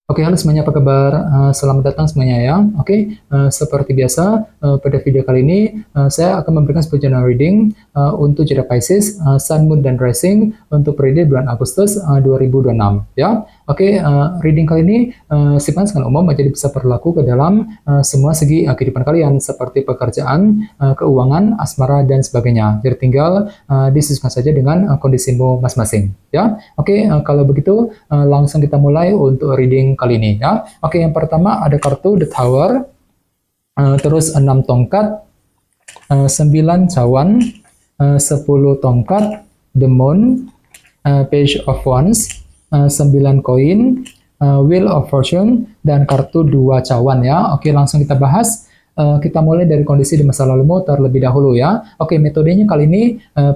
Oke, halo semuanya, apa kabar? Selamat datang semuanya ya. Oke, seperti biasa, pada video kali ini saya akan memberikan sebuah general reading untuk zodiak Pisces, Sun, Moon, dan Rising untuk periode bulan Agustus 2026 ya. Oke, reading kali ini sifatnya sangat umum, jadi bisa berlaku ke dalam semua segi kehidupan kalian seperti pekerjaan, keuangan, asmara, dan sebagainya. Jadi tinggal disesuaikan saja dengan kondisimu masing-masing ya. Oke, kalau begitu langsung kita mulai untuk reading kali ini ya. Oke, yang pertama ada kartu The Tower, terus 6 tongkat, 9 cawan, 10 tongkat, The Moon, Page of Wands, 9 koin, Wheel of Fortune, dan kartu 2 cawan ya. Oke, langsung kita bahas. Kita mulai dari kondisi di masa lalumu terlebih dahulu ya. Oke, metodenya kali ini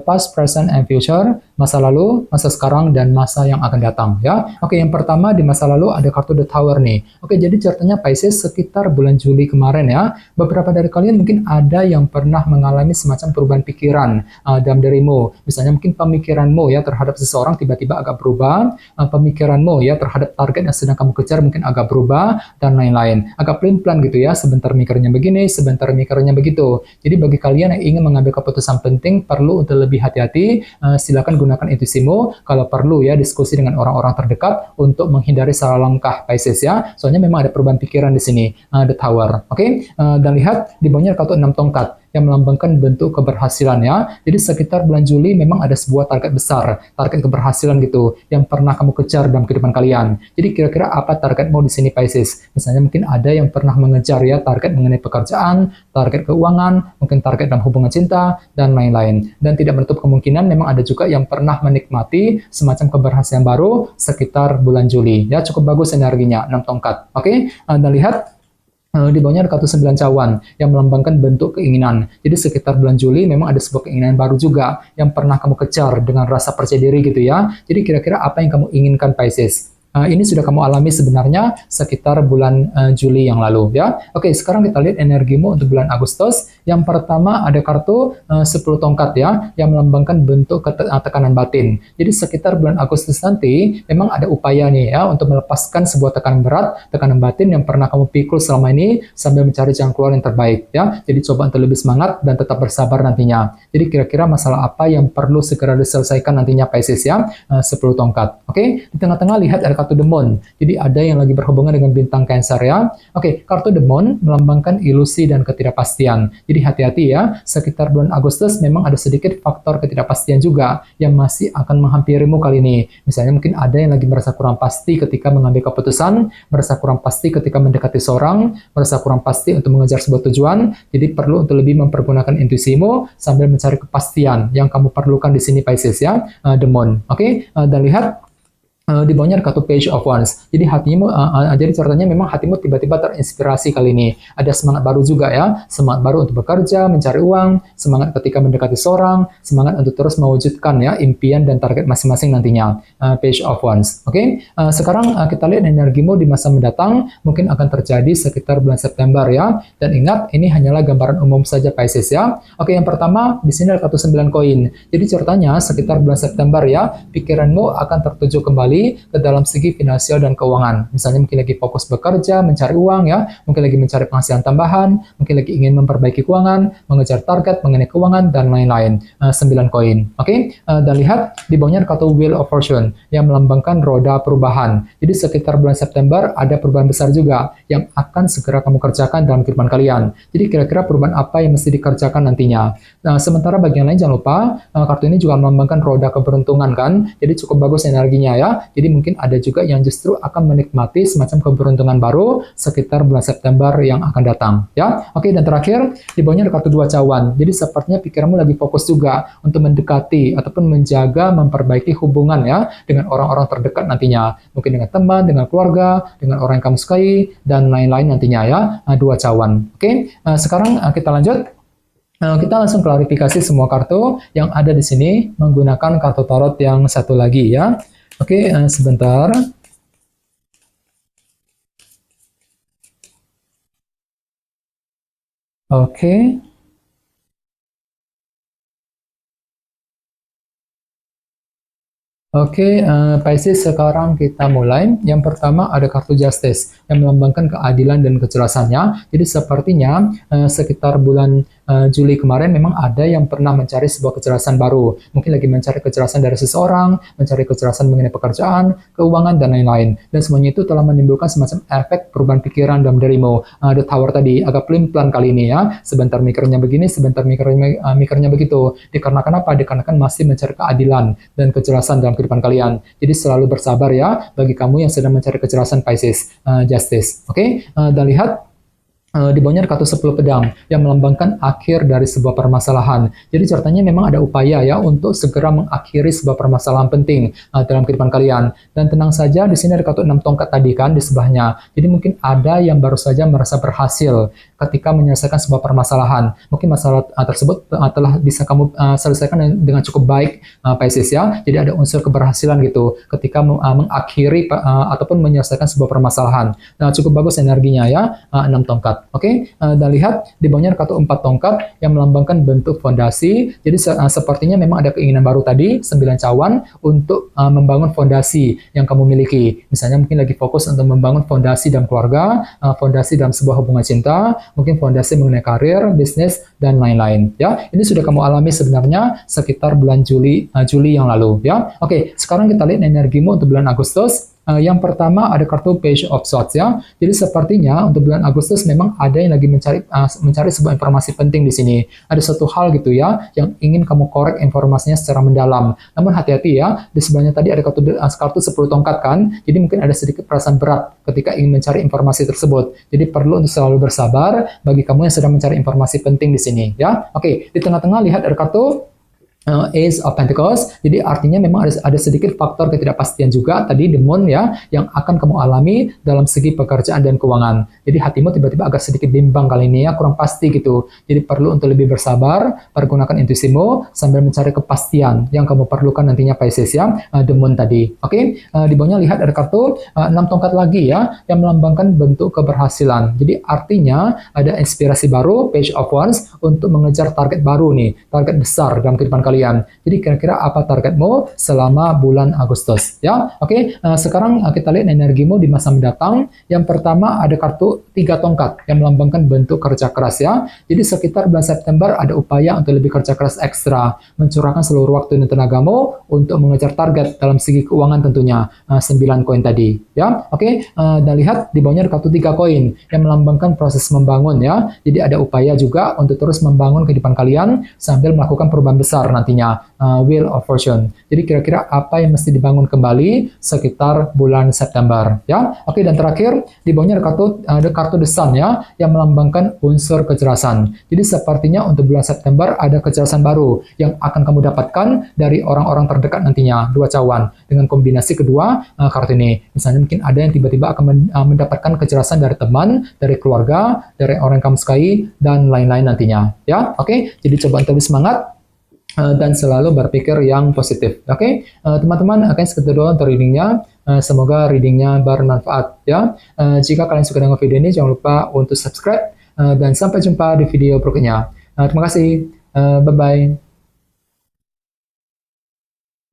past, present, and future, masa lalu, masa sekarang, dan masa yang akan datang ya. Oke, yang pertama di masa lalu ada kartu The Tower nih. Oke, jadi ceritanya Pisces sekitar bulan Juli kemarin ya. Beberapa dari kalian mungkin ada yang pernah mengalami semacam perubahan pikiran dalam dirimu. Misalnya mungkin pemikiranmu ya terhadap seseorang tiba-tiba agak berubah, pemikiranmu ya terhadap target yang sedang kamu kejar mungkin agak berubah, dan lain-lain. Agak pelin-pelan gitu ya, sebentar mikirnya begini, sebentar mikirnya begitu. Jadi bagi kalian yang ingin mengambil keputusan penting, perlu untuk lebih hati-hati, silakan gunakan intuisimu, kalau perlu ya diskusi dengan orang-orang terdekat untuk menghindari salah langkah Pisces ya. Soalnya memang ada perubahan pikiran di sini, The Tower. Oke, dan lihat di bawahnya kartu 6 tongkat yang melambangkan bentuk keberhasilan ya. Jadi sekitar bulan Juli memang ada sebuah target besar, target keberhasilan gitu, yang pernah kamu kejar dalam kehidupan kalian. Jadi kira-kira apa targetmu di sini Pisces? Misalnya mungkin ada yang pernah mengejar ya target mengenai pekerjaan, target keuangan, mungkin target dalam hubungan cinta, dan lain-lain. Dan tidak menutup kemungkinan memang ada juga yang pernah menikmati semacam keberhasilan baru sekitar bulan Juli. Ya, cukup bagus energinya, 6 tongkat. Oke, dan lihat di bawahnya ada kartu 9 cawan yang melambangkan bentuk keinginan. Jadi sekitar bulan Juli memang ada sebuah keinginan baru juga yang pernah kamu kejar dengan rasa percaya diri gitu ya. Jadi kira-kira apa yang kamu inginkan Pisces? Ini sudah kamu alami sebenarnya sekitar bulan Juli yang lalu ya. Oke, sekarang kita lihat energimu untuk bulan Agustus. Yang pertama ada kartu 10 tongkat ya yang melambangkan bentuk tekanan batin. Jadi sekitar bulan Agustus nanti memang ada upaya nih ya untuk melepaskan sebuah tekanan berat, tekanan batin yang pernah kamu pikul selama ini sambil mencari jalan keluar yang terbaik ya. Jadi coba untuk lebih semangat dan tetap bersabar nantinya. Jadi kira-kira masalah apa yang perlu segera diselesaikan nantinya Pisces ya, 10 tongkat. Oke, di tengah-tengah lihat ada kartu demon. Jadi ada yang lagi berhubungan dengan bintang Cancer ya. Oke, kartu demon melambangkan ilusi dan ketidakpastian. Jadi hati-hati ya, sekitar bulan Agustus memang ada sedikit faktor ketidakpastian juga yang masih akan menghampirimu kali ini. Misalnya mungkin ada yang lagi merasa kurang pasti ketika mengambil keputusan, merasa kurang pasti ketika mendekati seorang, merasa kurang pasti untuk mengejar sebuah tujuan. Jadi perlu untuk lebih mempergunakan intuisimu sambil mencari kepastian yang kamu perlukan di sini Pisces ya, demon. Oke, dan lihat di bawahnya ada kartu Page of Wands. Jadi hatimu, jadi ceritanya memang hatimu tiba-tiba terinspirasi kali ini. Ada semangat baru juga ya, semangat baru untuk bekerja, mencari uang, semangat ketika mendekati seorang, semangat untuk terus mewujudkan ya impian dan target masing-masing nantinya. Page of Wands. Oke, sekarang kita lihat energimu di masa mendatang mungkin akan terjadi sekitar bulan September ya. Dan ingat ini hanyalah gambaran umum saja Pisces ya. Oke, yang pertama di sini ada kartu 9 koin. Jadi ceritanya sekitar bulan September ya, pikiranmu akan tertuju kembali ke dalam segi finansial dan keuangan. Misalnya mungkin lagi fokus bekerja, mencari uang ya, mungkin lagi mencari penghasilan tambahan, mungkin lagi ingin memperbaiki keuangan, mengejar target mengenai keuangan, dan lain-lain. 9 koin. Oke, dan lihat di bawahnya ada kartu Wheel of Fortune yang melambangkan roda perubahan. Jadi sekitar bulan September ada perubahan besar juga yang akan segera kamu kerjakan dalam kehidupan kalian. Jadi kira-kira perubahan apa yang mesti dikerjakan nantinya. Nah, sementara bagian lain jangan lupa, kartu ini juga melambangkan roda keberuntungan kan. Jadi cukup bagus energinya ya. Jadi mungkin ada juga yang justru akan menikmati semacam keberuntungan baru sekitar bulan September yang akan datang. Ya, oke, dan terakhir di bawahnya ada kartu 2 cawan. Jadi sepertinya pikiranmu lagi fokus juga untuk mendekati ataupun menjaga, memperbaiki hubungan ya dengan orang-orang terdekat nantinya. Mungkin dengan teman, dengan keluarga, dengan orang yang kamu sukai, dan lain-lain nantinya ya. 2 cawan. Oke, sekarang kita lanjut. Kita langsung klarifikasi semua kartu yang ada di sini menggunakan kartu tarot yang satu lagi ya. Oke, sebentar. Oke, Oke, Pisces sekarang kita mulai. Yang pertama ada kartu Justice yang melambangkan keadilan dan kejelasannya. Jadi sepertinya sekitar bulan Juli kemarin memang ada yang pernah mencari sebuah kejelasan baru. Mungkin lagi mencari kejelasan dari seseorang, mencari kejelasan mengenai pekerjaan, keuangan, dan lain-lain. Dan semuanya itu telah menimbulkan semacam efek perubahan pikiran dalam dirimu. The Tower tadi agak pelin-pelan kali ini ya. Sebentar mikirnya begini, sebentar mikirnya begitu. Dikarenakan apa? Dikarenakan masih mencari keadilan dan kejelasan dalam kehidupan kalian. Jadi selalu bersabar ya bagi kamu yang sedang mencari kejelasan Pisces, Justice. Oke, dan lihat di bawahnya ada kartu 10 pedang yang melambangkan akhir dari sebuah permasalahan. Jadi ceritanya memang ada upaya ya untuk segera mengakhiri sebuah permasalahan penting dalam kehidupan kalian. Dan tenang saja, di sini ada kartu 6 tongkat tadi kan di sebelahnya. Jadi mungkin ada yang baru saja merasa berhasil ketika menyelesaikan sebuah permasalahan. Mungkin masalah tersebut telah bisa kamu selesaikan dengan cukup baik, Pisces ya. Jadi ada unsur keberhasilan gitu ketika mengakhiri ataupun menyelesaikan sebuah permasalahan. Nah, cukup bagus energinya ya, 6 tongkat. Oke, dan lihat di bawahnya kartu 4 tongkat yang melambangkan bentuk fondasi. Jadi sepertinya memang ada keinginan baru tadi, 9 cawan, untuk membangun fondasi yang kamu miliki. Misalnya mungkin lagi fokus untuk membangun fondasi dalam keluarga, fondasi dalam sebuah hubungan cinta, mungkin fondasi mengenai karir, bisnis, dan lain-lain. Ya, ini sudah kamu alami sebenarnya sekitar bulan Juli yang lalu. Ya, oke. Sekarang kita lihat energimu untuk bulan Agustus. Yang pertama ada kartu Page of Swords ya. Jadi sepertinya untuk bulan Agustus memang ada yang lagi mencari sebuah informasi penting di sini. Ada satu hal gitu ya yang ingin kamu korek informasinya secara mendalam. Namun hati-hati ya, di sebelahnya tadi ada kartu 10 tongkat kan. Jadi mungkin ada sedikit perasaan berat ketika ingin mencari informasi tersebut. Jadi perlu untuk selalu bersabar bagi kamu yang sedang mencari informasi penting di sini ya. Oke, di tengah-tengah lihat ada kartu Ace of Pentacles, jadi artinya memang ada sedikit faktor ketidakpastian juga tadi the moon ya yang akan kamu alami dalam segi pekerjaan dan keuangan. Jadi hatimu tiba-tiba agak sedikit bimbang kali ini ya, kurang pasti gitu. Jadi perlu untuk lebih bersabar, pergunakan intuisimu sambil mencari kepastian yang kamu perlukan nantinya Pisces ya, the moon tadi. Oke, di bawahnya lihat ada kartu 6 tongkat lagi ya yang melambangkan bentuk keberhasilan. Jadi artinya ada inspirasi baru, Page of Wands, untuk mengejar target baru nih, target besar dalam kehidupan kalian. Jadi kira-kira apa targetmu selama bulan Agustus ya? Oke, sekarang kita lihat energimu di masa mendatang. Yang pertama ada kartu 3 tongkat yang melambangkan bentuk kerja keras ya. Jadi sekitar bulan September ada upaya untuk lebih kerja keras ekstra, mencurahkan seluruh waktu dan tenagamu untuk mengejar target dalam segi keuangan tentunya, 9 koin tadi ya. Oke, dan lihat di bawahnya ada kartu 3 koin yang melambangkan proses membangun ya. Jadi ada upaya juga untuk terus membangun kehidupan kalian sambil melakukan perubahan besar nantinya, Wheel of Fortune. Jadi kira-kira apa yang mesti dibangun kembali sekitar bulan September ya. Oke, dan terakhir di bawahnya ada kartu The Sun ya yang melambangkan unsur kejelasan. Jadi sepertinya untuk bulan September ada kejelasan baru yang akan kamu dapatkan dari orang-orang terdekat nantinya, 2 cawan dengan kombinasi kedua kartu ini. Misalnya mungkin ada yang tiba-tiba akan mendapatkan kejelasan dari teman, dari keluarga, dari orang yang kamu sukai, dan lain-lain nantinya ya. Oke, jadi coba untuk lebih semangat dan selalu berpikir yang positif. Oke, teman-teman, akan segitu doang untuk readingnya. Semoga readingnya bermanfaat ya. Jika kalian suka dengan video ini, jangan lupa untuk subscribe dan sampai jumpa di video berikutnya. Terima kasih. Bye-bye.